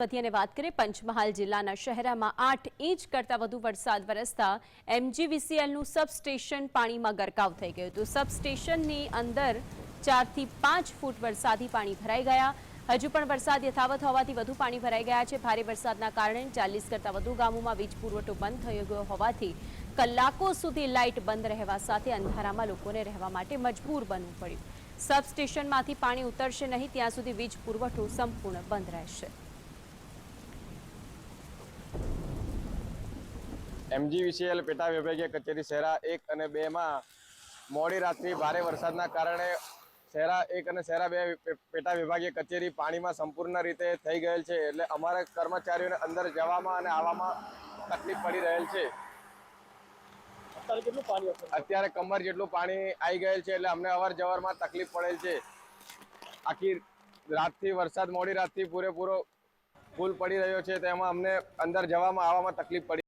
અને વાત કરીએ પંચમહાલ જિલ્લાના શહેરમાં 8 ઇંચ કરતાં વધુ વરસાદ વરસતા MGVCLનું સબસ્ટેશન પાણીમાં ગરકાવ થઈ ગયું હતું। સબસ્ટેશનની અંદર 4 થી 5 ફૂટ વરસાદી પાણી ભરાઈ ગયા। હજુ પણ વરસાદ યથાવત હોવાથી વધુ પાણી ભરાઈ ગયા છે। ભારે વરસાદના કારણે 40 કરતાં વધુ ગામોમાં વીજ પુરવઠો બંધ થઈ ગયો હોવાથી કલાકો સુધી લાઇટ બંધ રહેવા સાથે અંધારામાં લોકોને રહેવા માટે મજબૂર બનવું પડ્યું। સબસ્ટેશનમાંથી પાણી ઉતરશે નહીં ત્યાં સુધી વીજ પુરવઠો સંપૂર્ણ બંધ રહેશે। MGVCL પેટા વિભાગીય કચેરી શહેરા 1 અને 2 માં મોડી રાત્રે ભારે વરસાદના કારણે શહેરા 1 અને શહેરા 2 પેટા વિભાગીય કચેરી પાણીમાં સંપૂર્ણ રીતે થઈ ગયેલ છે। એટલે અમારા કર્મચારીઓને અંદર જવામાં અને આવવામાં તકલીફ પડી રહેલ છે। અત્યારે કમર જેટલું પાણી આવી ગયેલ છે, એટલે અમને અવર જવરમાં તકલીફ પડેલ છે। આખી રાતથી વરસાદ મોડી રાતથી પૂરેપૂરો ફૂલ પડી રહ્યો છે, તેમાં અમને અંદર જવામાં આવવામાં તકલીફ પડી।